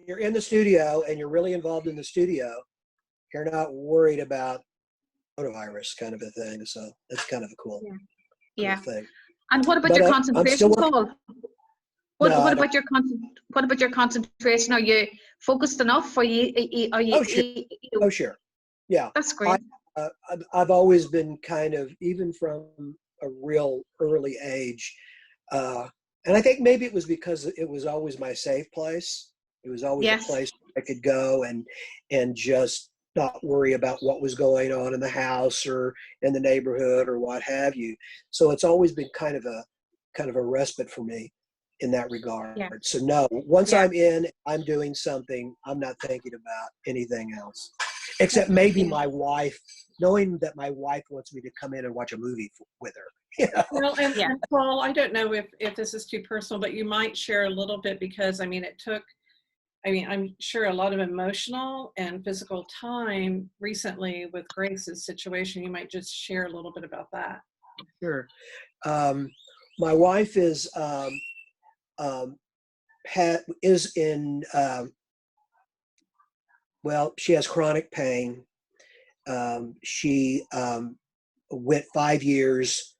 you're in the studio and you're really involved in the studio, you're not worried about coronavirus kind of a thing. So that's kind of a cool, Yeah. cool Yeah. thing. And what about But your I'm still concentration, working. Paul? No, What about your what about your concentration? Are you focused enough? Are you, oh sure, oh sure, yeah. that's great. I've always been kind of, even from a real early age, and I think maybe it was because it was always my safe place. It was always a Yes. place I could go and just not worry about what was going on in the house or in the neighborhood or what have you. So it's always been kind of a respite for me in that regard. Yeah. So no, once Yeah. I'm doing something, I'm not thinking about anything else, except maybe Yeah. my wife, knowing that my wife wants me to come in and watch a movie with her. You know? Well, and Yeah. Paul, I don't know if this is too personal, but you might share a little bit, because I mean, I'm sure a lot of emotional and physical time recently with Grace's situation. You might just share a little bit about that. Sure. My wife is in well, she has chronic pain. She went 5 years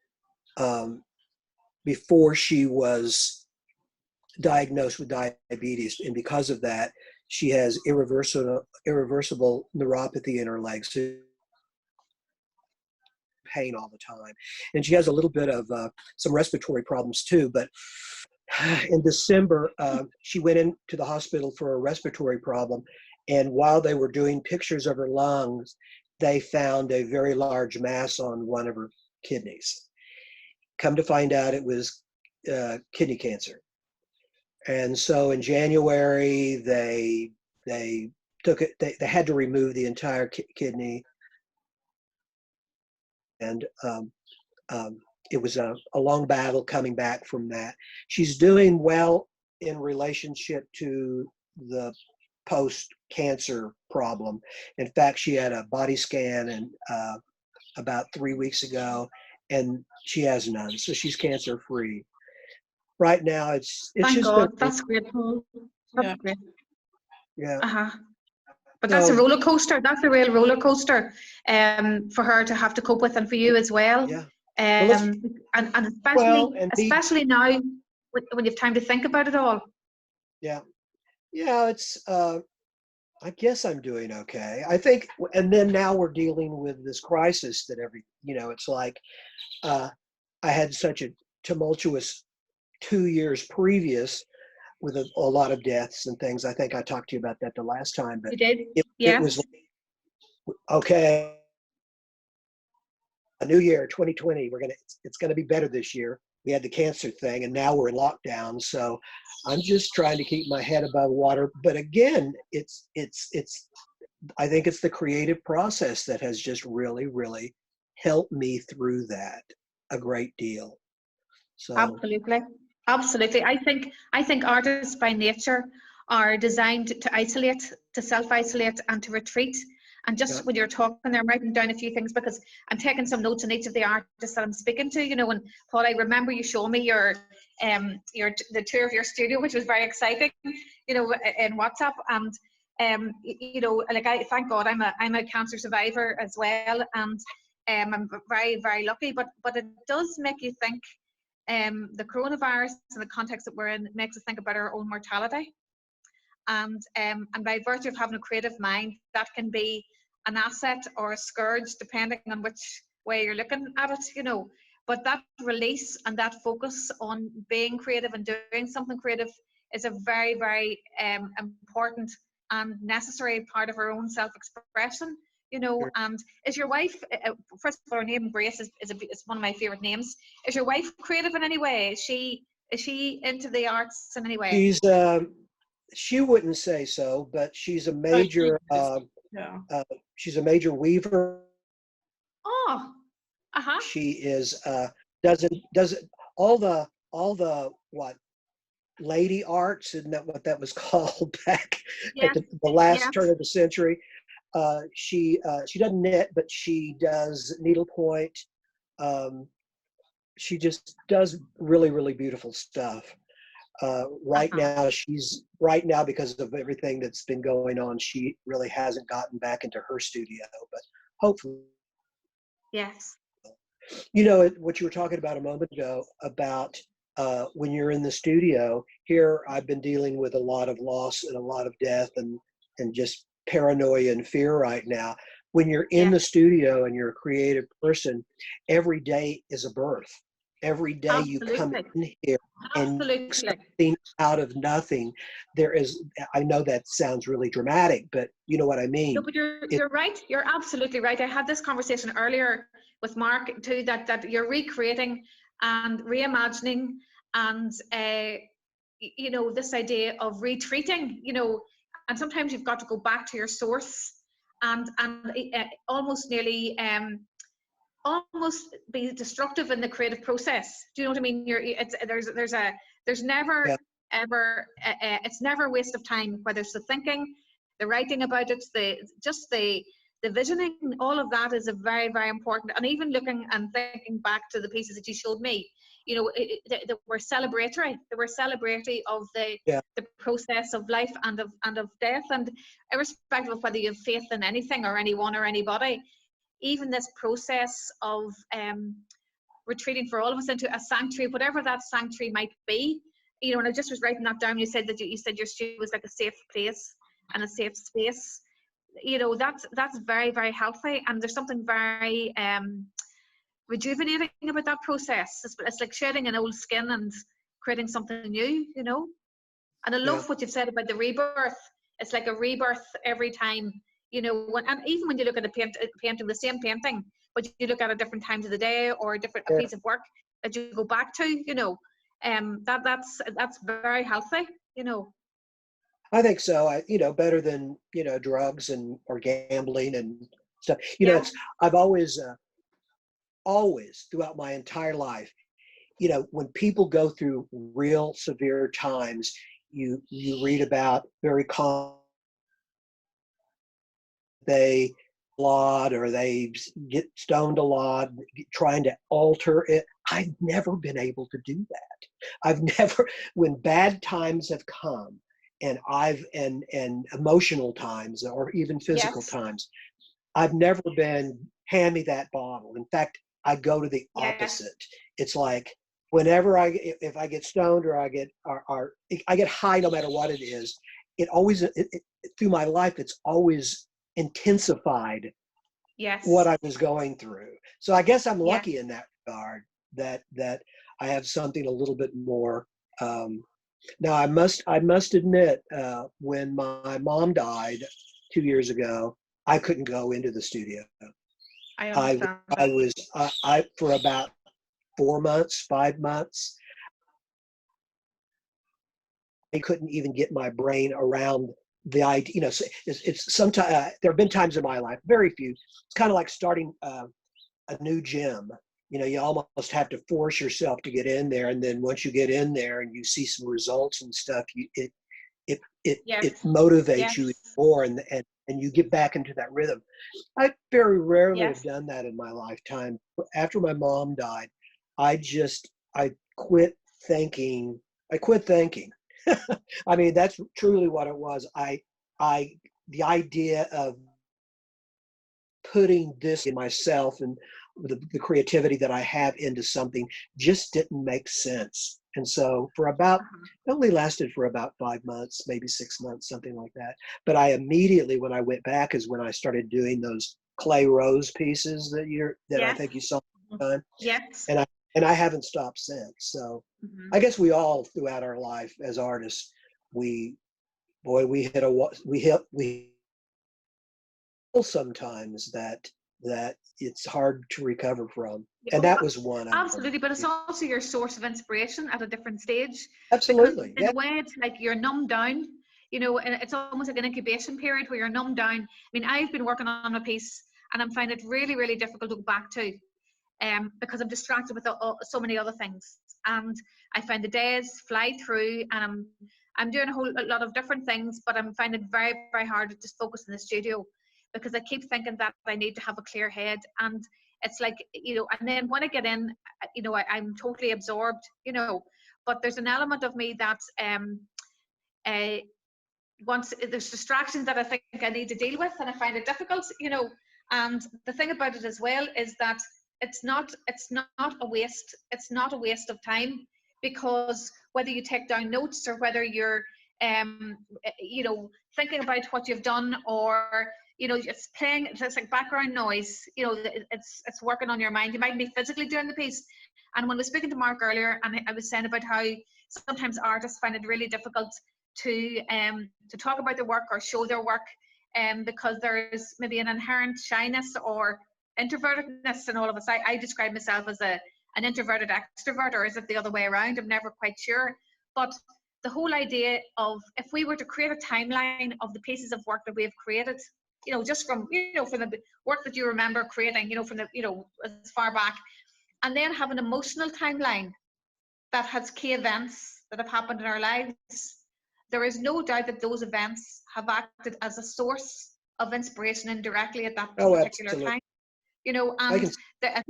before she was diagnosed with diabetes, and because of that, she has irreversible neuropathy in her legs. So pain all the time, and she has a little bit of some respiratory problems too. But in December, she went into the hospital for a respiratory problem, and while they were doing pictures of her lungs, they found a very large mass on one of her kidneys. Come to find out, it was kidney cancer. And so in January, they took it. They had to remove the entire kidney, and it was a long battle coming back from that. She's doing well in relationship to the post-cancer problem. In fact, she had a body scan and about 3 weeks ago, and she has none, so she's cancer-free. Right now, it's Thank just God. That's great, Paul. That's Yeah. great. yeah. Uh-huh. But that's a So roller coaster. That's a real roller coaster for her to have to cope with, and for you as well. yeah. Well, And and especially now when you have time to think about it all. yeah, it's I guess I'm doing okay. I think, and then now we're dealing with this crisis that it's like I had such a tumultuous 2 years previous with a lot of deaths and things. I think I talked to you about that the last time, but You did? it Yes. was like, okay, a new year, 2020, it's gonna be better this year. We had the cancer thing, and now we're in lockdown. So I'm just trying to keep my head above water. But again, it's I think it's the creative process that has just really, really helped me through that a great deal. So Absolutely. Absolutely. I think artists by nature are designed to isolate, to self-isolate and to retreat. And just yeah, when you're talking there, I'm writing down a few things because I'm taking some notes on each of the artists that I'm speaking to. You know, and Paul, I remember you showing me the tour of your studio, which was very exciting, you know, in WhatsApp. And you know, like I thank God I'm a cancer survivor as well, and I'm very, very lucky. But it does make you think. The coronavirus and the context that we're in makes us think about our own mortality, and by virtue of having a creative mind, that can be an asset or a scourge depending on which way you're looking at it, you know. But that release and that focus on being creative and doing something creative is a very, very important and necessary part of our own self-expression, you know. And is your wife, first of all, her name Grace is one of my favorite names. Is your wife creative in any way? Is she into the arts in any way? she wouldn't say so, but she's a major Yeah. she's a major weaver. Oh, uh-huh. She is doesn't all the what lady arts, isn't that what that was called back Yeah. at the last Yeah. turn of the century? She doesn't knit, but she does needlepoint. She just does really, really beautiful stuff. Right now, because of everything that's been going on, she really hasn't gotten back into her studio, but hopefully. Yes. You know, what you were talking about a moment ago about when you're in the studio, here I've been dealing with a lot of loss and a lot of death and just paranoia and fear right now. When you're in the Yes. studio and you're a creative person, every day is a birth. Every day you come Absolutely. in here and Absolutely. something out of nothing. There is, I know that sounds really dramatic, but you know what I No, mean. but you're right. You're absolutely right. I had this conversation earlier with Mark too, that you're recreating and reimagining and you know, this idea of retreating, you know, and sometimes you've got to go back to your source and almost nearly almost be destructive in the creative process. Do you know what I mean? There's never Yeah. ever it's never a waste of time, whether it's the thinking, the writing about it, the visioning. All of that is a very, very important. And even looking and thinking back to the pieces that you showed me, you know, they were celebratory. They were celebratory of the process of life and of death, and irrespective of whether you have faith in anything or anyone or anybody. Even this process of retreating for all of us into a sanctuary, whatever that sanctuary might be, you know, and I just was writing that down. You said that you said your studio was like a safe place and a safe space. You know, that's very, very healthy, and there's something very rejuvenating about that process. It's like shedding an old skin and creating something new, you know. And I love what you've said about the rebirth. It's like a rebirth every time, you know. And even when you look at a painting, the same painting, but you look at it different times of the day or a piece of work that you go back to, you know, that's very healthy, you know. I think so. You know, better than, you know, drugs or gambling and stuff. You know, Yeah. I've always throughout my entire life, you know, when people go through real severe times, you read about very common, they a lot or they get stoned a lot, trying to alter it. I've never been able to do that. I've never, when bad times have come and emotional times or even physical Yes. times, I've never been, hand me that bottle. In fact, I go to the Yes. opposite. It's like whenever if I get stoned or I get high, no matter what it is, it always, through my life, it's always intensified what Yes. I was going through. So I guess I'm Yes. lucky in that regard that I have something a little bit more. Now I must admit, when my mom died 2 years ago, I couldn't go into the studio. I I understand I that. was I for about 4 months, 5 months, I couldn't even get my brain around the idea. You know, it's sometimes there have been times in my life, very few. It's kind of like starting a new gym. You know, you almost have to force yourself to get in there, and then once you get in there and you see some results and stuff, it Yes. motivates you Yes. more, and you get back into that rhythm. I very rarely have Yes. done that in my lifetime. After my mom died, I quit thinking. I quit thinking. I mean, that's truly what it was. The idea of putting this in myself and the creativity that I have into something just didn't make sense. And so it only lasted for about 5 months, maybe 6 months, something like that. But I immediately, when I went back, is when I started doing those clay rose pieces that I Yes. think you saw time. Yes. And I haven't stopped since. So Mm-hmm. I guess we all throughout our life as artists, we we feel sometimes that it's hard to recover from. And Oh, that was one of them. absolutely, but it's also your source of inspiration at a different stage, because Absolutely. in Yeah. a way it's like you're numbed down, you know, and it's almost like an incubation period where you're numbed down. I mean, I've been working on a piece and I'm finding it really, really difficult to go back to, because I'm distracted with so many other things, and I find the days fly through, and I'm doing a lot of different things, but I'm finding it very, very hard to just focus in the studio because I keep thinking that I need to have a clear head. And it's like, you know, and then when I get in, you know, I'm totally absorbed, you know. but there's an element of me that once there's distractions that I think I need to deal with, and I find it difficult, you know. And the thing about it as well is that it's not a waste. It's not a waste of time, because whether you take down notes or whether you're you know, thinking about what you've done, or you know, it's playing, it's like background noise, you know, it's working on your mind. You might be physically doing the piece. And when I was speaking to Mark earlier, and I was saying about how sometimes artists find it really difficult to talk about their work or show their work, because there's maybe an inherent shyness or introvertedness in all of us. I describe myself as an introverted extrovert, or is it the other way around? I'm never quite sure. But the whole idea of, if we were to create a timeline of the pieces of work that we have created, you know, just from, you know, from the work that you remember creating, you know, from the, you know, as far back, and then have an emotional timeline that has key events that have happened in our lives, there is no doubt that those events have acted as a source of inspiration indirectly at that particular time. You know, and I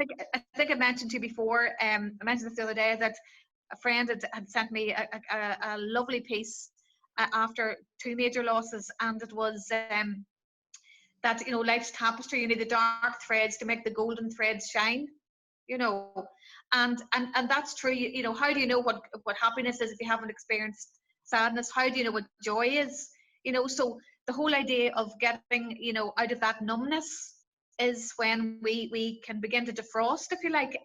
think I mentioned to you before, I mentioned this the other day, that a friend had sent me a lovely piece after 2 major losses, and it was that, you know, life's tapestry, you need the dark threads to make the golden threads shine, you know. And that's true. You know, how do you know what happiness is if you haven't experienced sadness? How do you know what joy is? You know, so the whole idea of getting, you know, out of that numbness is when we can begin to defrost, if you like.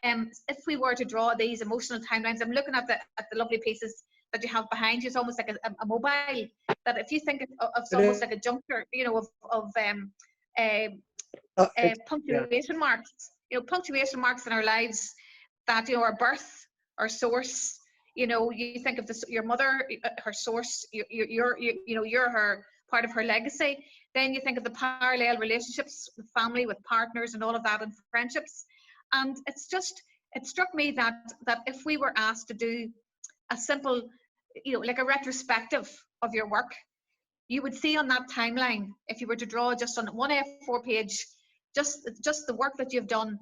And if we were to draw these emotional timelines, I'm looking at the lovely pieces that you have behind you. It's almost like a mobile, that if you think of it's almost like a juncture, you know, of punctuation marks, you know, punctuation marks in our lives, that, you know, our birth, our source, you know, you think of this, your mother, her source, you're you know, you're her, part of her legacy. Then you think of the parallel relationships with family, with partners, and all of that, and friendships. And it struck me that if we were asked to do a simple, you know, like a retrospective of your work, you would see on that timeline, if you were to draw just on one A4 page, just the work that you've done,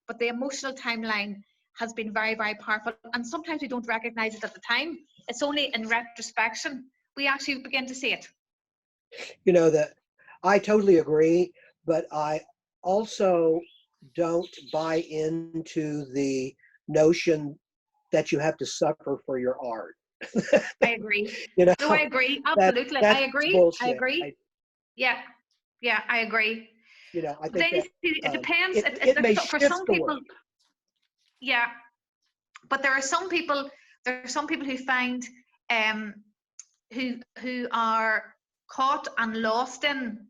but the emotional timeline has been very, very powerful. And sometimes we don't recognize it at the time. It's only in retrospection we actually begin to see it. You know, that I totally agree, but I also don't buy into the notion that you have to suffer for your art. I agree. You know, no, I agree. Absolutely. I agree. Bullshit. I agree. Yeah, I agree. You know, I think then that, it depends. it may for shift some the people, work. yeah, but there are some people who find who are caught and lost in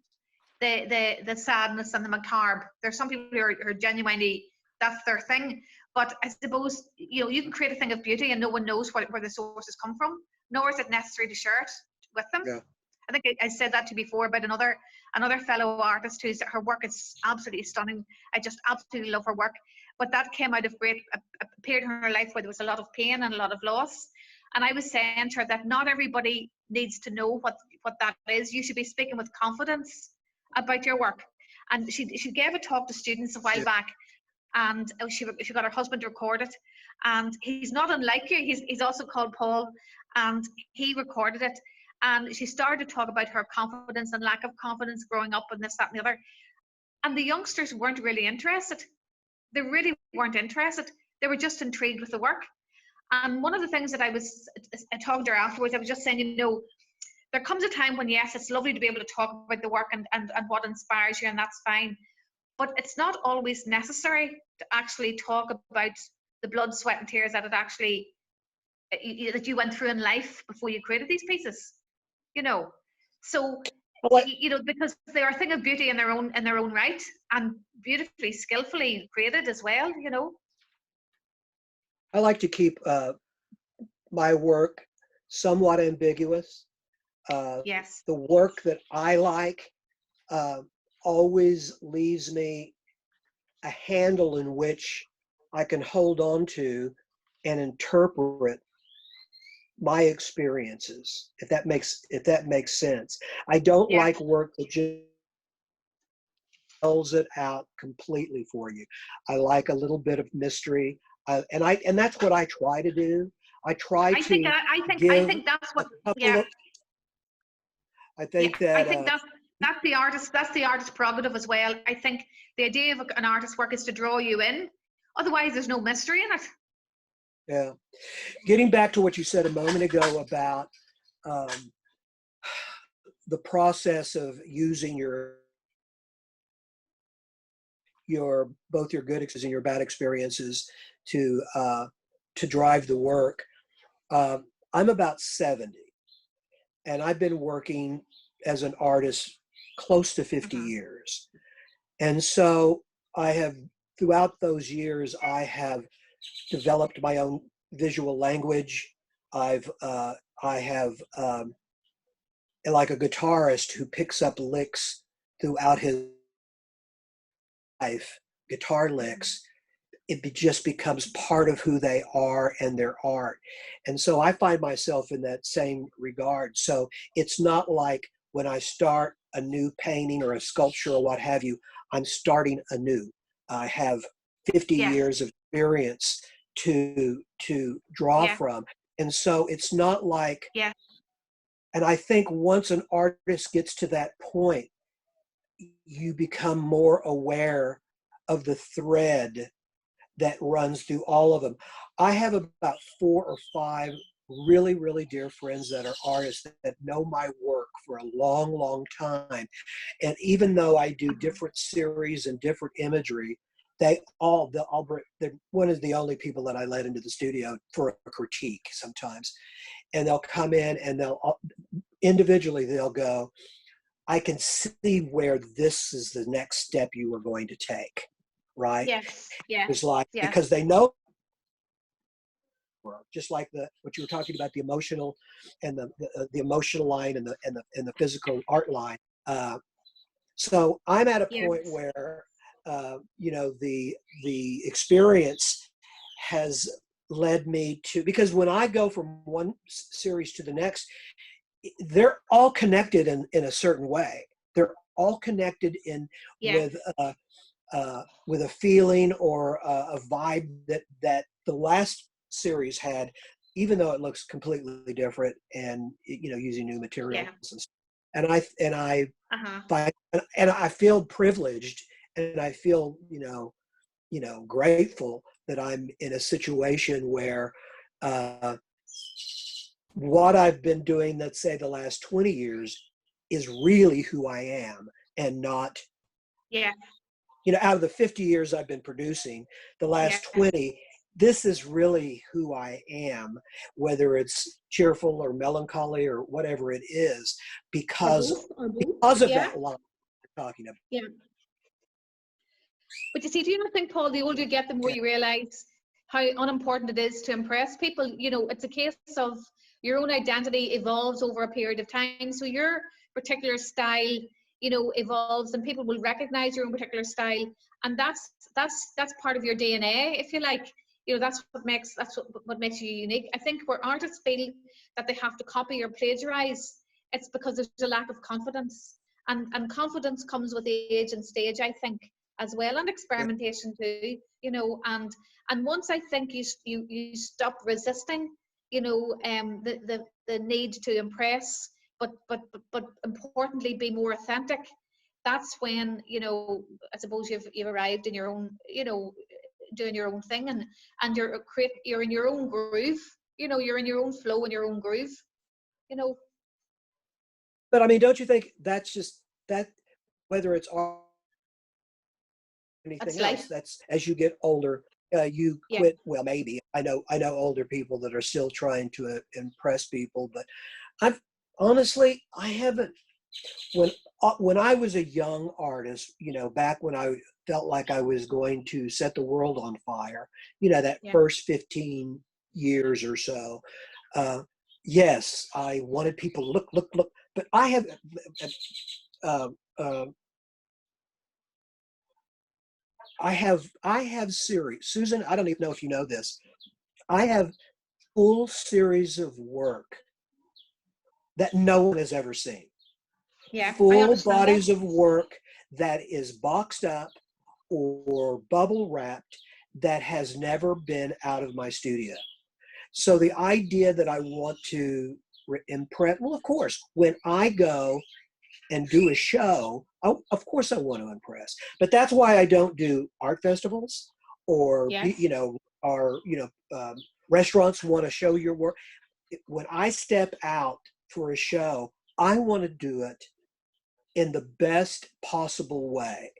the sadness and the macabre. There's some people who are genuinely, that's their thing. But I suppose, you know, you can create a thing of beauty and no one knows where the sources come from, nor is it necessary to share it with them. Yeah. I think I said that to you before about another fellow artist who's, her work is absolutely stunning. I just absolutely love her work. But that came out of a period in her life where there was a lot of pain and a lot of loss. And I was saying to her that not everybody needs to know what that is. You should be speaking with confidence about your work. And she gave a talk to students a while back, and she got her husband to record it. And he's not unlike you. He's also called Paul, and he recorded it. And she started to talk about her confidence and lack of confidence growing up, and this, that, and the other. And the youngsters weren't really interested. They really weren't interested. They were just intrigued with the work. And one of the things that I talked to her afterwards, I was just saying, you know, there comes a time when, yes, it's lovely to be able to talk about the work and what inspires you, and that's fine. But it's not always necessary to actually talk about the blood, sweat, and tears that that you went through in life before you created these pieces. You know, so you know, because they're a thing of beauty in their own right, and beautifully, skillfully created as well. You know, I like to keep my work somewhat ambiguous. yes. The work that I like always leaves me a handle in which I can hold on to and interpret my experiences, if that makes sense. I don't like work that just spells it out completely for you. I like a little bit of mystery, and that's what I try to do. I try I think to I give think that's a what. couple Yeah, of, I yeah. think I that, think that's the artist. That's the artist prerogative as well. I think the idea of an artist's work is to draw you in. Otherwise, there's no mystery in it. yeah. Getting back to what you said a moment ago about um, the process of using your both your good experiences and your bad experiences to drive the work. I'm about 70, and I've been working as an artist close to 50 Mhm. years. And so I have, throughout those years, I have developed my own visual language. I have, like a guitarist who picks up licks throughout his life, guitar licks, just becomes part of who they are and their art. And so I find myself in that same regard. So it's not like when I start a new painting or a sculpture or what have you, I'm starting anew. I have 50 Yes. years of experience to draw Yeah. from. And so it's not like, Yeah. and I think once an artist gets to that point, you become more aware of the thread that runs through all of them. I have about 4 or 5 really, really dear friends that are artists that know my work for a long, long time. And even though I do different series and different imagery, they're one of the only people that I let into the studio for a critique sometimes. And they'll come in and individually they'll go, I can see where this is the next step you were going to take, right? Yes. Yeah. It's like, Yeah. because they know, just like what you were talking about, the emotional and the emotional line and the physical art line. So I'm at a Yes. point where the experience has led me to, because when I go from one series to the next, they're all connected in a certain way. They're all connected Yeah. with a feeling or a vibe that the last series had, even though it looks completely different and using new materials Yeah. and stuff. And I Uh-huh. find, and I feel privileged, and I feel grateful that I'm in a situation where what I've been doing, let's say the last 20 years, is really who I am, and not, Yeah. out of the 50 years I've been producing, the Yeah. last 20, this is really who I am, whether it's cheerful or melancholy or whatever it is, because Or both. of Yeah. that line we're talking about. Yeah. But you see, do you not think, Paul, the older you get, the more you realize how unimportant it is to impress people? It's a case of your own identity evolves over a period of time. So your particular style, evolves, and people will recognize your own particular style. And that's part of your DNA, if you like. That's what makes you unique. I think where artists feel that they have to copy or plagiarize, it's because there's a lack of confidence. And confidence comes with age and stage, I think, as well, and experimentation too, and once I think you stop resisting, the need to impress, but importantly be more authentic. That's when I suppose you've arrived in your own, doing your own thing, and you're in your own groove. You're in your own flow and your own groove. But I mean, don't you think that's just that, whether it's art or anything That's else, life. that's as you get older, you Yeah. quit. Well, maybe I know older people that are still trying to impress people, but I've honestly, I haven't. When I was a young artist, back when I felt like I was going to set the world on fire, that Yeah. first 15 years or so, yes, I wanted people to look, but I have, uh, uh, I have series. Susan, I don't even know if you know this. I have full series of work that no one has ever seen. Yeah, I Full understand that. bodies of work that is boxed up or bubble wrapped, that has never been out of my studio. So the idea that I want to impress, well, of course, when I go and do a show, of course I want to impress. But that's why I don't do art festivals or, Yes. restaurants want to show your work. When I step out for a show, I want to do it in the best possible way,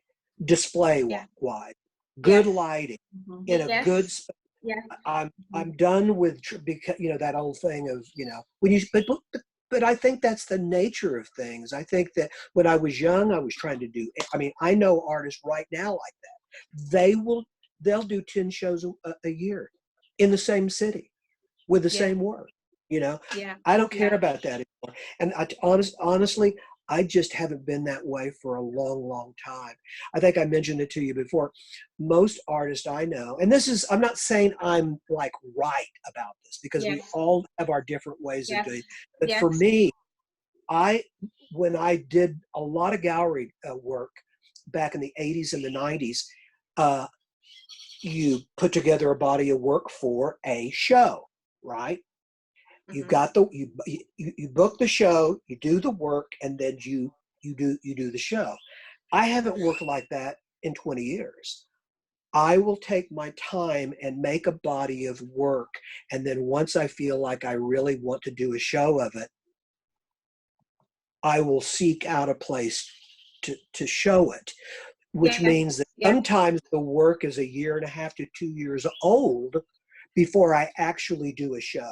display wise, good lighting, in a good space. Yes. I'm done with because that old thing of when you but I think that's the nature of things. I think that when I was young, I was trying to do. I mean, I know artists right now like that. They'll do 10 shows a year in the same city with the same work. Yeah. I don't care about that anymore. And honestly, I just haven't been that way for a long, long time. I think I mentioned it to you before. Most artists I know, and I'm not saying I'm like right about this because we all have our different ways of doing it. But for me, when I did a lot of gallery work back in the 80s and the 90s, you put together a body of work for a show, right? You got you book the show, you do the work, and then you do the show. I haven't worked like that in 20 years. I will take my time and make a body of work, and then once I feel like I really want to do a show of it, I will seek out a place to show it, which means that sometimes the work is 1.5 to 2 years old before I actually do a show.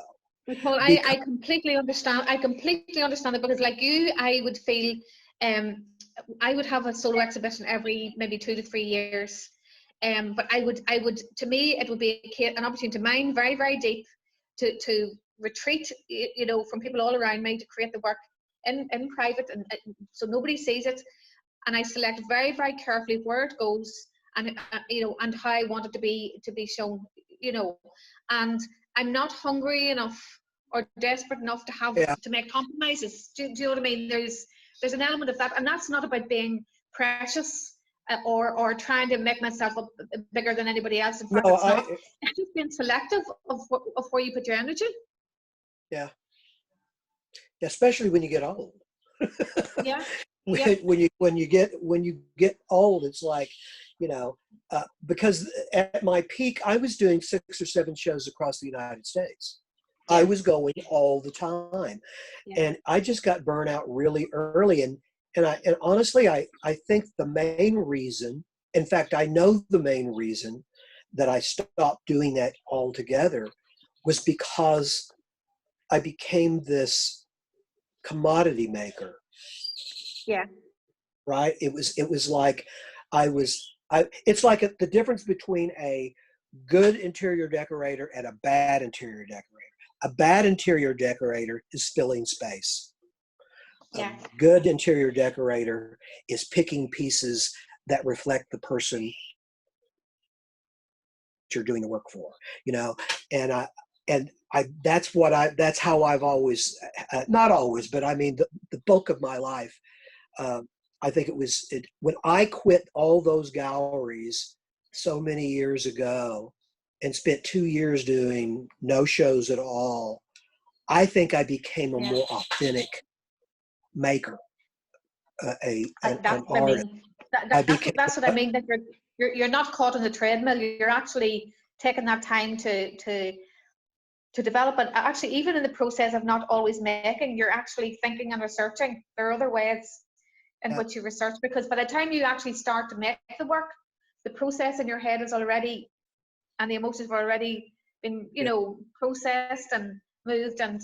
Well, I completely understand. I completely understand it because, like you, I would feel, I would have a solo exhibition every maybe 2 to 3 years, but I would, to me, it would be an opportunity to mine very, very deep, to retreat, from people all around me, to create the work in private, and so nobody sees it, and I select very, very carefully where it goes, and and how I want it to be shown, and I'm not hungry enough or desperate enough to have to make compromises. Do you know what I mean? There's an element of that, and that's not about being precious or trying to make myself up bigger than anybody else. In fact, it's not. It's just being selective of where you put your energy. Yeah. Especially when you get old. Yeah. When you get old, it's like, because at my peak, I was doing 6 or 7 shows across the United States. I was going all the time, and I just got burnt out really early. And honestly, I think the main reason, in fact, I know the main reason that I stopped doing that altogether was because I became this commodity maker. Yeah. Right. It was like it's like the difference between a good interior decorator and a bad interior decorator. A bad interior decorator is filling space. A good interior decorator is picking pieces that reflect the person you're doing the work for, and that's how I've always, not always, but I mean the bulk of my life. I think when I quit all those galleries so many years ago and spent 2 years doing no shows at all, I think I became a more authentic maker, an artist. That's what I mean. That you're not caught on the treadmill. You're actually taking that time to develop it. Actually, even in the process of not always making, you're actually thinking and researching. There are other ways in which you research, because by the time you actually start to make the work, the process in your head is already, and the emotions have already been, processed and moved, and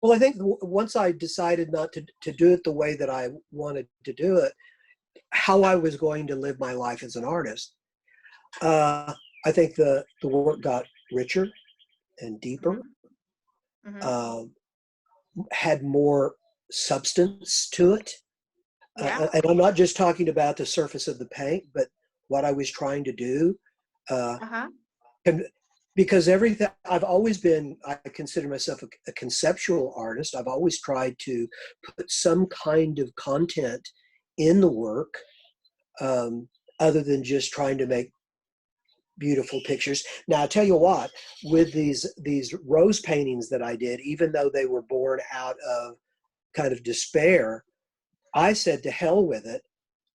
Well, I think once I decided not to do it the way that I wanted to do it, how I was going to live my life as an artist, I think the work got richer and deeper, had more substance to it. And I'm not just talking about the surface of the paint, but what I was trying to do. Because everything, I consider myself a conceptual artist. I've always tried to put some kind of content in the work, other than just trying to make beautiful pictures. Now, I tell you what, with these rose paintings that I did, even though they were born out of kind of despair, I said to hell with it.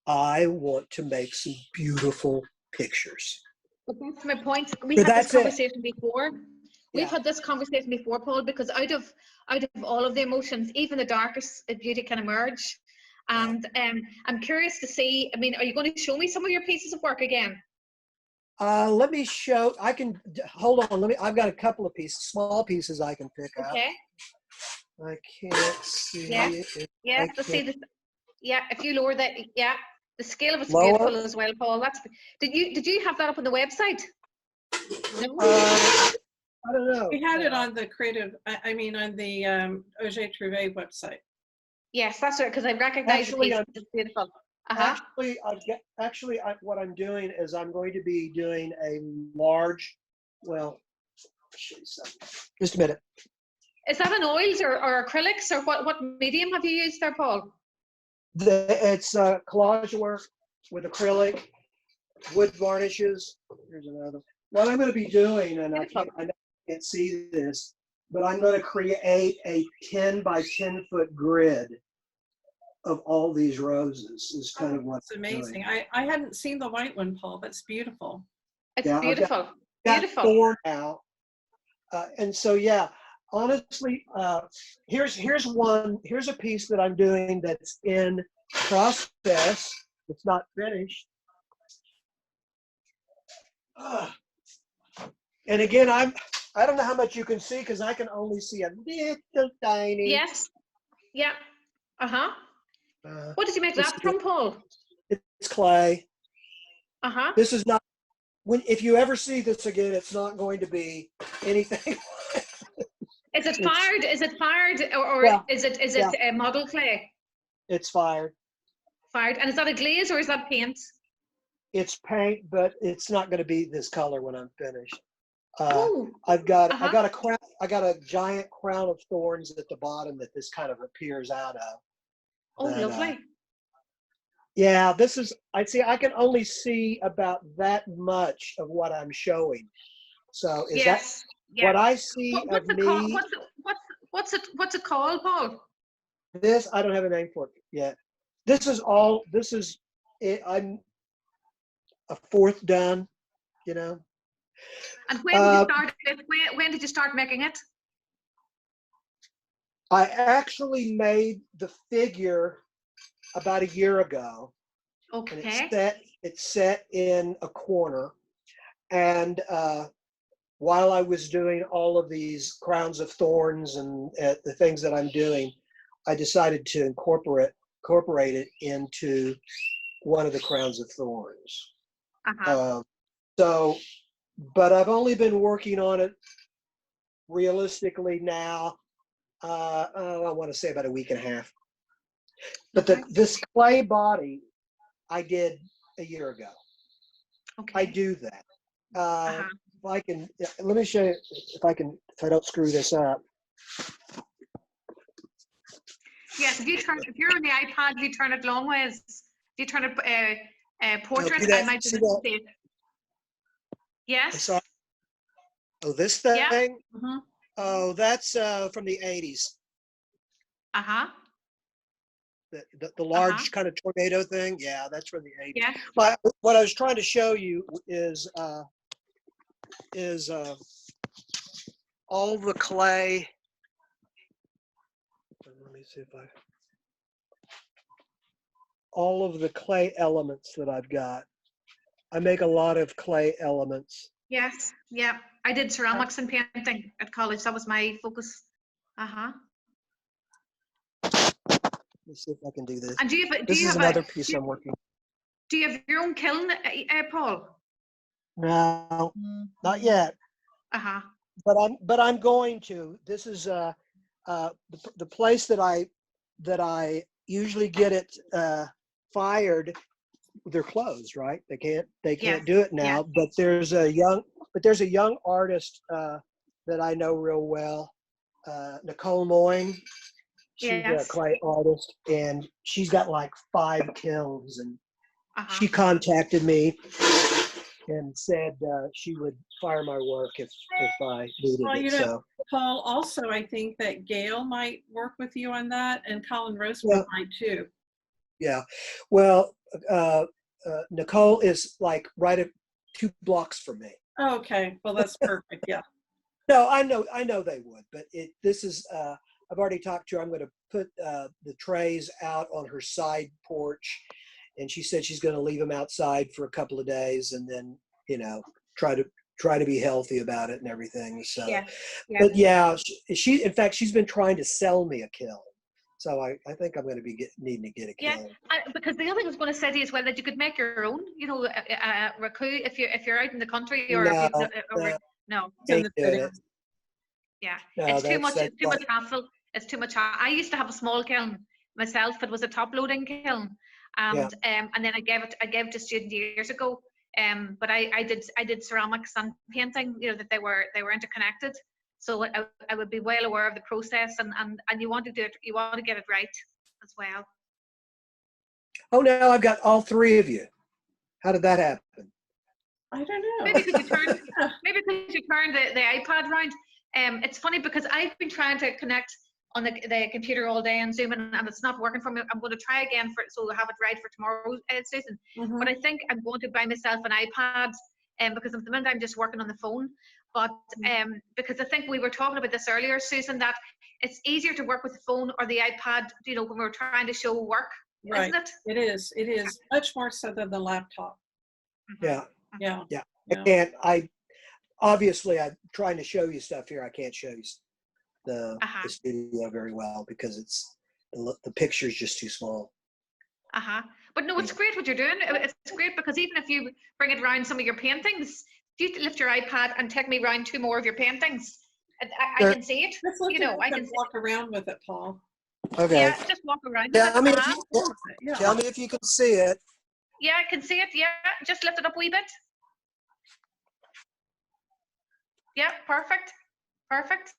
I want to make some beautiful pictures. But that's my point. We But had this that's it. conversation before. We've Yeah. had this conversation before, Paul, because out of all of the emotions, even the darkest beauty can emerge. And I'm curious to see, I mean, are you going to show me some of your pieces of work again? Let me show. I can hold on. I've got a couple of pieces, small pieces I can pick up. Okay. I can't see. Yes. It. Yes. Let's see this. Yeah. If you lower that, yeah, the scale of it's Lower? beautiful as well, Paul. That's. Did you have that up on the website? No. I don't know. We had it on the creative, I mean, on the Objets Trouvé website. Yes, that's right. Because I recognize the piece. It's beautiful. Actually, what I'm doing is I'm going to be doing a large. Well, just a minute. Is that an oils or acrylics or what medium have you used there, Paul? It's collage work with acrylic, wood varnishes. Here's another. What I'm going to be doing, and I can't see this, but I'm going to create a 10 by 10 foot grid of all these roses. Is kind of what's amazing. I hadn't seen the white one, Paul. That's beautiful. It's beautiful. Beautiful. Four now, and so yeah. Honestly, here's a piece that I'm doing that's in process. It's not finished. And again, I don't know how much you can see because I can only see a little tiny. Yes. Yeah. What did you make that from, Paul? It's clay. This is not. If you ever see this again, it's not going to be anything. Is it fired? Is it fired or is it a model clay? It's fired. Fired. And is that a glaze or is that paint? It's paint, but it's not going to be this color when I'm finished. Oh. I got a crown. I got a giant crown of thorns at the bottom that this kind of appears out of. Oh, lovely. Yeah, this is. I see. I can only see about that much of what I'm showing. So is that? Yeah. What I see what's of it me. Called? What's it called, Paul? This I don't have a name for it yet. This is all. This is it. I'm a fourth done. You know. And when did you start? When did you start making it? I actually made the figure about a year ago. Okay. And it's set in a corner, and while I was doing all of these crowns of thorns and the things that I'm doing, I decided to incorporate it into one of the crowns of thorns. But I've only been working on it realistically now. I want to say about a week and a half. But this clay body, I did a year ago. Okay. I do that. If I can, let me show you if I don't screw this up. Yes, if you're on the iPad, if you turn it long ways, if you turn it portrait, I might be able to see it. Yes. Oh, this thing? Yeah. Oh, that's from the 80s. The large kind of tornado thing. Yeah, that's from the 80s. Yeah. But what I was trying to show you is all the clay. Let me see if all of the clay elements that I've got. I make a lot of clay elements. Yes. Yeah. I did ceramics and painting at college. That was my focus. Let's see if I can do this. And this is another piece I'm working. Do you have your own kiln, Paul? No, not yet. But I'm going to. This is the place that I usually get it fired. They're closed, right? They can't do it now. But there's a young artist that I know real well, Nicole Moyne. She's a clay artist, and she's got like 5 kilns, and she contacted me and said she would fire my work if I needed Well, it. So Paul, also, I think that Gail might work with you on that, and Colin Rosewood yeah, might too. yeah. Well, Nicole is like right at 2 blocks from me. Oh, okay, well, that's perfect, yeah. No, I know they would, but this is, I've already talked to her. I'm going to put the trays out on her side porch, and she said she's going to leave them outside for a couple of days, and then, try to be healthy about it and everything. So, Yeah. but yeah, she in fact, she's been trying to sell me a kiln. So I think I'm going to be needing to get a Yeah, kiln. because the other thing I was going to say to you as well, that you could make your own, raku if you're out in the country, or if No, you no, no. ain't doing it. Yeah, No, it's too that's much like, hassle. It's too much. I used to have a small kiln myself. It was a top loading kiln, yeah. and then I gave it to students years ago. But I did ceramics and painting. That they were interconnected. So I would be well aware of the process, and you want to do it. You want to get it right as well. Oh, now I've got all 3 of you. How did that happen? I don't know. Maybe because you turned the iPad round. It's funny because I've been trying to connect on the computer all day and Zoom, and it's not working for me. I'm going to try again so we'll have it right for tomorrow, Susan. Mhm. But I think I'm going to buy myself an iPad, because at the minute I'm just working on the phone. But because I think we were talking about this earlier, Susan, that it's easier to work with the phone or the iPad, when we're trying to show work, Right. isn't it? It is much more so than the laptop. Yeah. Yeah. Yeah. Yeah. Obviously I'm trying to show you stuff here. I can't show you the Uh-huh. studio very well because the picture's just too small. But no, it's great what you're doing. It's great because even if you bring it around some of your paintings, if you lift your iPad and take me around 2 more of your paintings, I can see it. Let's look at I can walk around with it, Paul. Okay. Yeah, just walk around. Tell me Yeah. tell me if you can see it. Yeah, I can see it. Yeah, just lift it up a wee bit. Yeah, perfect. Perfect.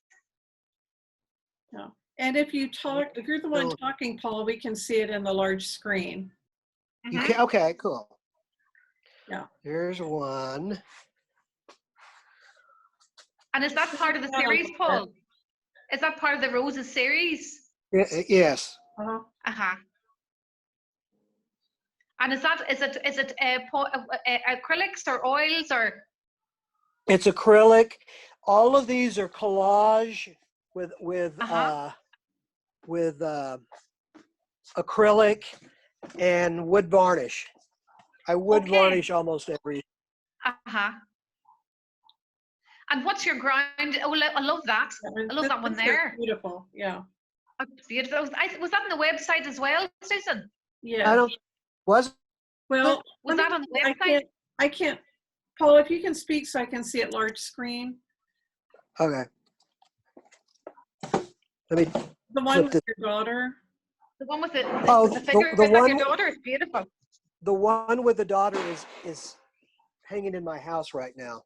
Yeah. And if you're the one talking, Paul, we can see it in the large screen. You can, okay, cool. Yeah. Here's one. And is that part of the series, Paul? Is that part of the Roses series? Yes. And is it acrylics or oils or? It's acrylic. All of these are collage with acrylic and wood varnish. I wood varnish almost every. And what's your ground? Oh, I love that. I love that one there. Beautiful. Yeah. That's beautiful. Was that on the website as well, Susan? Yeah. Was that on the website? I can't. Paul, if you can speak so I can see it large screen. Okay. Let me. The one with your daughter. The one with the figure the one your daughter is beautiful. The one with the daughter is hanging in my house right now.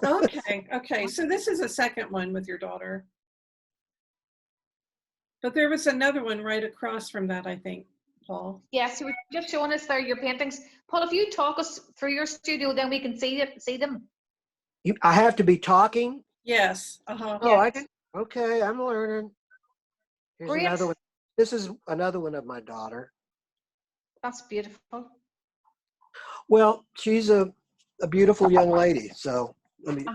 Okay. Okay. So this is a second one with your daughter. But there was another one right across from that, I think, Paul. Yes, you were just showing us there your paintings. Paul, if you talk us through your studio, then we can see them. I have to be talking? Yes. Oh, yes. I can. Okay, I'm learning. Here's Great. another one. This is another one of my daughter. That's beautiful. Well, she's a beautiful young lady. So let me.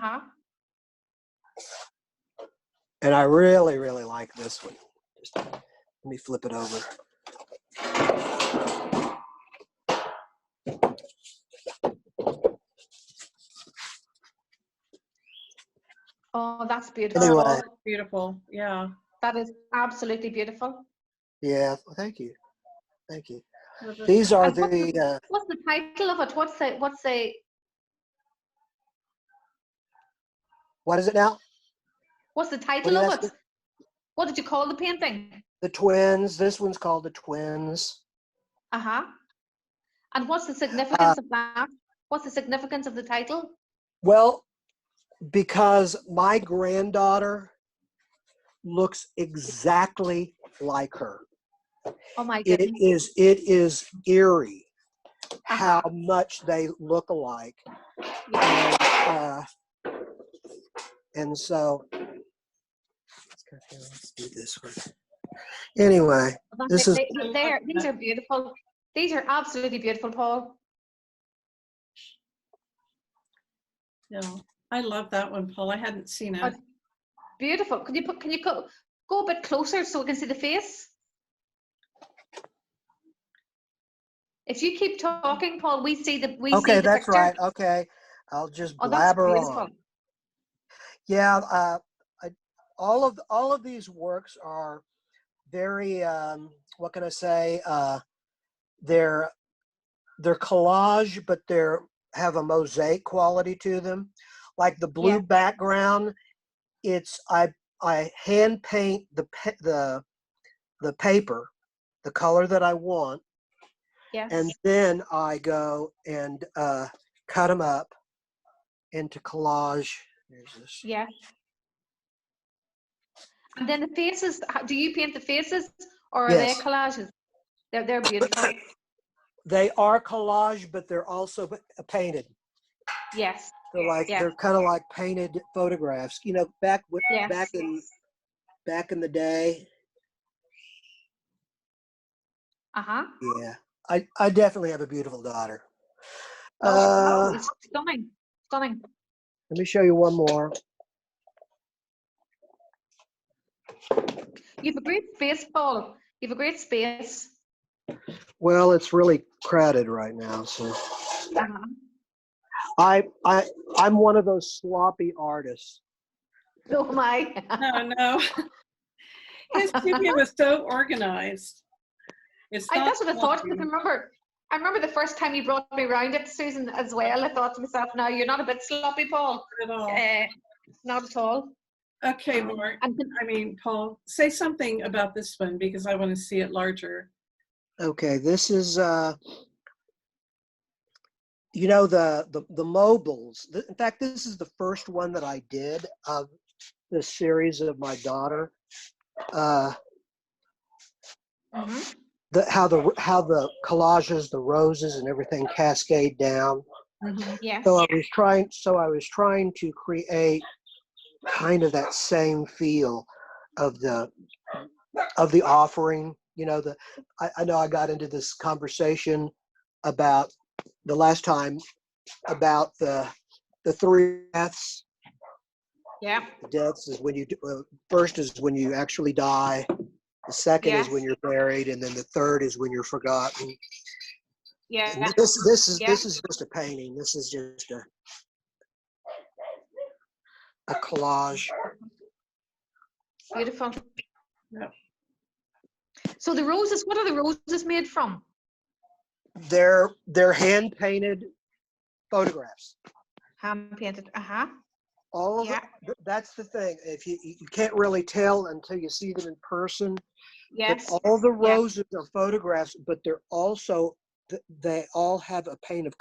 And I really, really like this one. Just let me flip it over. Oh, that's beautiful. Anyway. Oh, that's beautiful. Yeah. That is absolutely beautiful. Yeah. Thank you. Thank you. These are the. What's the title of it? What's the? What is it now? What's the title of it? What did you call the painting? The Twins. This one's called The Twins. And what's the significance of that? What's the significance of the title? Well, because my granddaughter looks exactly like her. Oh my goodness. It is eerie how much they look alike. And so, let's do this one. Anyway, this is. These are beautiful. These are absolutely beautiful, Paul. Yeah, I love that one, Paul. I hadn't seen it. Beautiful. Can you go a bit closer so we can see the face? If you keep talking, Paul, we see the Okay, that's picture. right. Okay, I'll just Oh, that's blabber beautiful. on. Yeah, all of these works are very. What can I say? They're collage, but have a mosaic quality to them. Like the blue background, I hand paint the paper, the color that I want. Yes. And then I go and cut them up into collage. There's this. Yeah. And then the faces, do you paint the faces or are they collages? They're beautiful. They are collage, but they're also painted. Yes. They're like they're kind of like painted photographs. You know, back in the day. Uh-huh. Yeah. I definitely have a beautiful daughter. It's stunning. Stunning. Let me show you one more. You have a great space, Paul. You have a great space. Well, it's really crowded right now, so. Uh-huh. I'm one of those sloppy artists. Oh my. No. His studio was so organized. That's what I thought. I remember the first time you brought me around it, Susan, as well. I thought to myself, no, you're not a bit sloppy, Paul. Not at all. Not at all. Okay, Mark. Paul, say something about this one because I want to see it larger. Okay, this is you know, the mobiles. In fact, this is the first one that I did of this series of my daughter. How the collages, the roses, and everything cascade down. Yes. So I was trying to create kind of that same feel of the offering. You know, I know I got into this conversation about the last time about the three deaths. Yeah. The deaths is when first is when you actually die. The second is when you're buried, and then the third is when you're forgotten. Yeah. And this is just a painting. This is just a collage. Beautiful. Yeah. So the roses, what are the roses made from? They're hand painted photographs. Hand painted. Uh-huh. All of that's the thing. If you can't really tell until you see them in person. Yes. But all the roses are photographs, but they're also they all have a coat of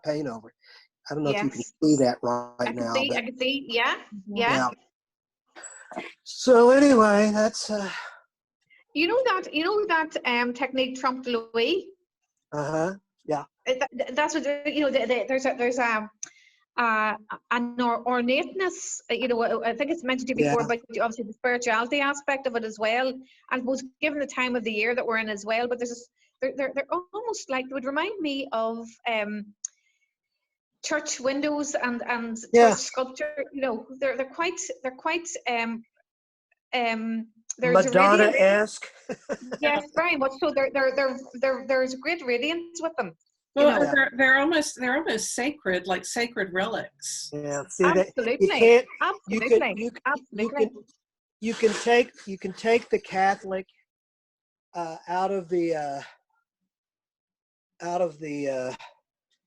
paint over it. I don't know if you can see that right now. I can see. Yeah. So anyway, that's. You know that technique Trompe l'oeil. Yeah. That's what there's an ornateness. I think it's mentioned before, but obviously the spirituality aspect of it as well. And was given the time of the year that we're in as well. But they're almost like, it would remind me of church windows and church sculpture. You know, they're quite Madonna-esque. Yes, very much so. There's great radiance with them. Well, they're almost sacred, like sacred relics. Yeah, see, absolutely. You can take the Catholic out of the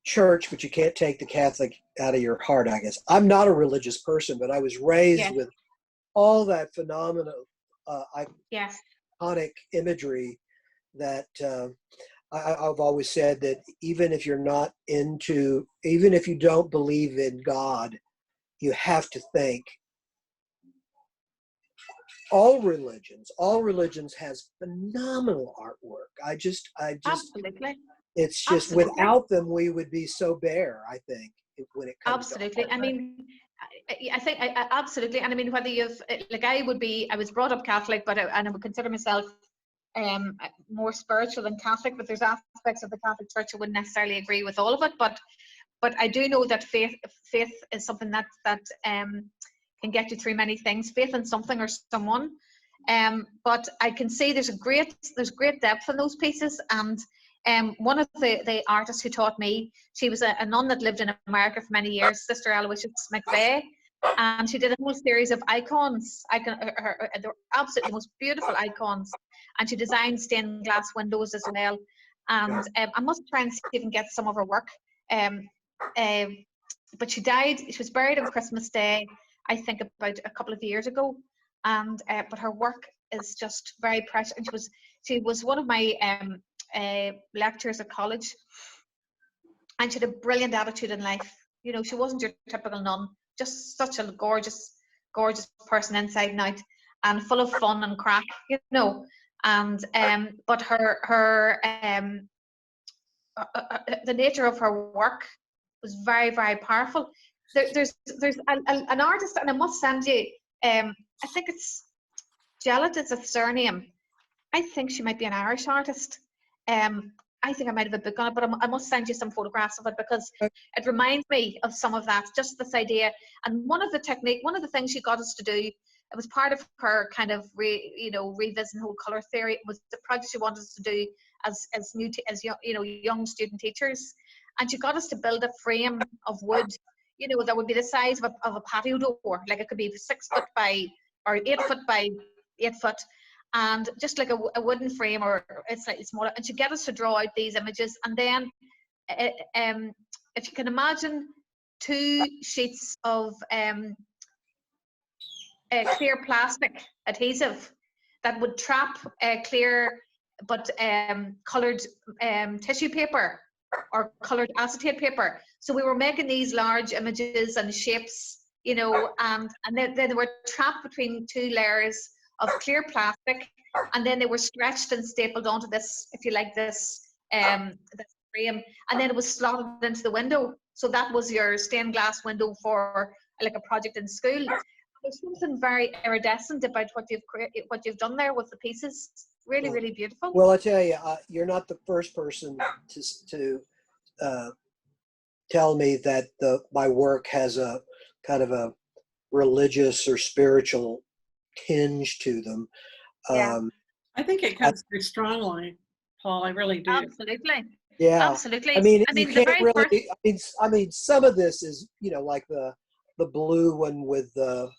church, but you can't take the Catholic out of your heart, I guess. I'm not a religious person, but I was raised with all that phenomenal iconic imagery that I've always said that even if you don't believe in God, you have to think all religions has phenomenal artwork. Absolutely. It's just Absolutely. without them, we would be so bare, I think, when it comes to Absolutely. art. I mean, I think absolutely. And I mean, whether you've like, I was brought up Catholic, but and I would consider myself more spiritual than Catholic. But there's aspects of the Catholic Church I wouldn't necessarily agree with all of it. But I do know that faith is something that can get you through many things. Faith in something or someone. But I can see there's great depth in those pieces. And one of the artists who taught me, she was a nun that lived in America for many years, Sister Aloysius McVeigh, and she did a whole series of icons. They're absolutely most beautiful icons, and she designed stained glass windows as well. And I must try and see if I can get some of her work. But she died. She was buried on Christmas Day, I think, about a couple of years ago. And but her work is just very precious. And she was one of my lecturers at college, and she had a brilliant attitude in life. You know, she wasn't your typical nun, just such a gorgeous person inside and out, and full of fun and crack, you know. And but the nature of her work was very, very powerful. There's an artist, and I must send you, I think it's Jellet is a surname. I think she might be an Irish artist. I think I might have a book on it, but I must send you some photographs of it, because it reminds me of some of that, just this idea. And one of the things she got us to do, it was part of her kind of revisiting whole colour theory. It was the project she wanted us to do as young student teachers, and she got us to build a frame of wood, you know, that would be the size of a patio door, like it could be 6 foot by or 8 foot by 8 foot. And just like a wooden frame, or it's like smaller, and she get us to draw out these images. And then if you can imagine 2 sheets of clear plastic adhesive that would trap clear but coloured tissue paper or coloured acetate paper. So we were making these large images and shapes, you know, and then they were trapped between 2 layers of clear plastic, and then they were stretched and stapled onto this, if you like, this frame, and then it was slotted into the window. So that was your stained glass window for like a project in school. There's something very iridescent about what you've done there with the pieces. Really, really beautiful. Well, I tell you, you're not the first person to tell me that my work has a kind of a religious or spiritual tinge to them. Yeah. I think it comes through strongly, Paul. I really do. Absolutely. Yeah. Absolutely. I mean, you the can't very really. first... I mean, some of this is, you know, like the blue one with the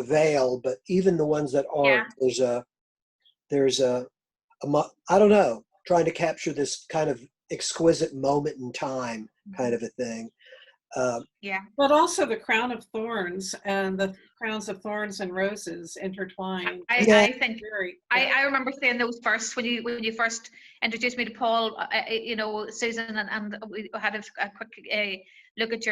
veil, but even the ones that aren't, there's a I don't know, trying to capture this kind of exquisite moment in time, kind of a thing. But also the crown of thorns and the crowns of thorns and roses intertwined. I think I remember seeing those first when you first introduced me to Paul, you know, Susan, and we had a quick look at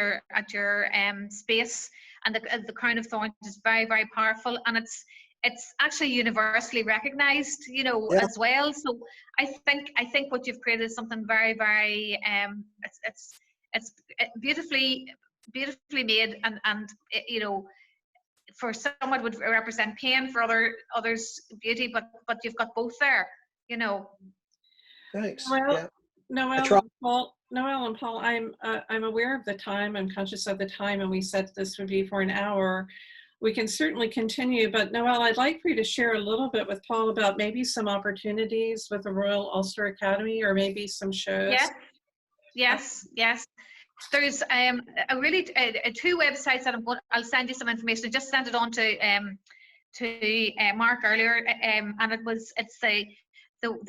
your space, and the crown of thorns is very, very powerful, and it's actually universally recognized, you know, as well. So I think what you've created is something very, very it's beautifully made, and you know, for someone would represent pain, for others beauty, but you've got both there, you know. Thanks. Noelle and Paul, I'm aware of the time. I'm conscious of the time, and we said this would be for an hour. We can certainly continue, but Noelle, I'd like for you to share a little bit with Paul about maybe some opportunities with the Royal Ulster Academy, or maybe some shows. Yes. There's really 2 websites that I'll send you some information. I just sent it on to Mark earlier, and it's the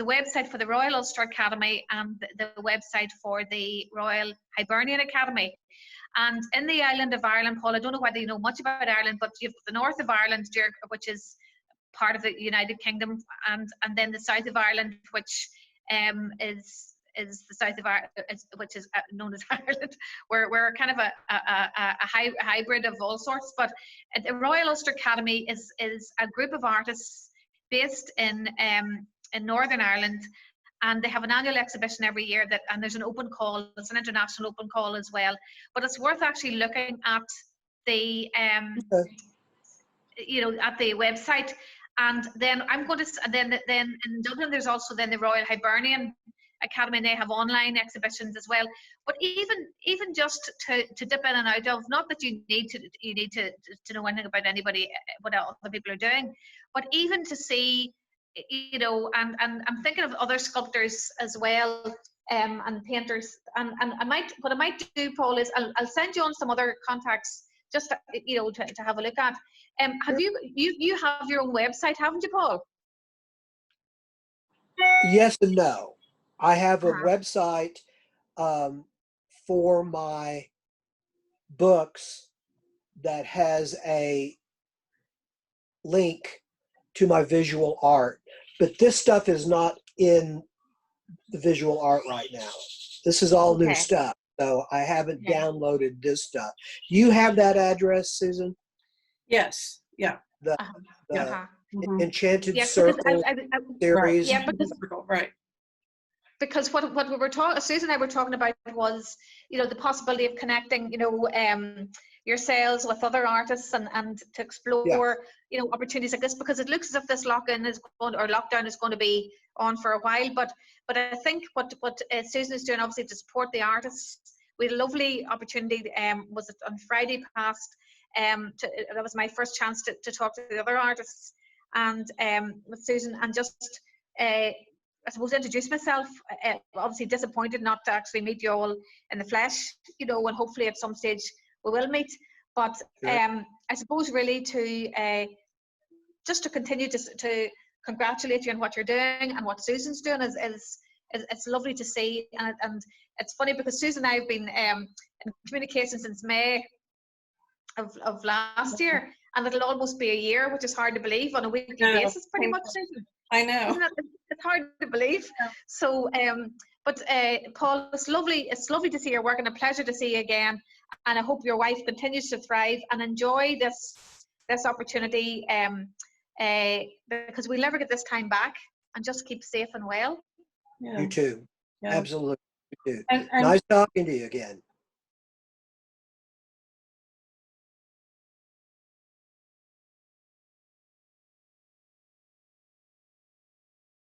website for the Royal Ulster Academy and the website for the Royal Hibernian Academy. And in the island of Ireland, Paul, I don't know whether you know much about Ireland, but you've the north of Ireland, which is part of the United Kingdom, and then the south of Ireland, which is the south of Ireland, which is known as Ireland. We're kind of a hybrid of all sorts. But the Royal Ulster Academy is a group of artists based in Northern Ireland, and they have an annual exhibition every year and there's an open call. It's an international open call as well, but it's worth actually looking at the at the website. And then I'm going to then in Dublin there's also then the Royal Hibernian Academy, and they have online exhibitions as well. But even just to dip in and out of, not that you need to know anything about anybody, what other people are doing, but even to see, and I'm thinking of other sculptors as well, and painters, and what I might do, Paul, is I'll send you on some other contacts just to have a look at. Have you have your own website, haven't you, Paul? Yes and no. I have a website for my books that has a link to my visual art, but this stuff is not in the visual art right now. This is all new stuff, so I haven't downloaded this stuff. You have that address, Susan? Yes. Yeah. The Enchanted Circle series. Yeah, right. Because what we were talking, Susan and I were talking about was, the possibility of connecting, yourselves with other artists and to explore, opportunities like this, because it looks as if this lockdown is going to be on for a while. But I think what Susan is doing, obviously, to support the artists. We had a lovely opportunity. Was it on Friday past? That was my first chance to talk to the other artists and with Susan, and just I suppose introduce myself. Obviously disappointed not to actually meet you all in the flesh, and hopefully at some stage we will meet. But I suppose really to just to continue to congratulate you on what you're doing and what Susan's doing is it's lovely to see. And it's funny because Susan and I have been in communication since May of last year, and it'll almost be a year, which is hard to believe, on a weekly basis pretty much, Susan. I know. It's hard to believe. So but Paul, it's lovely to see your work, and a pleasure to see you again, and I hope your wife continues to thrive and enjoy this opportunity, because we'll never get this time back, and just keep safe and well. You too. Absolutely. You too. And nice talking to you again.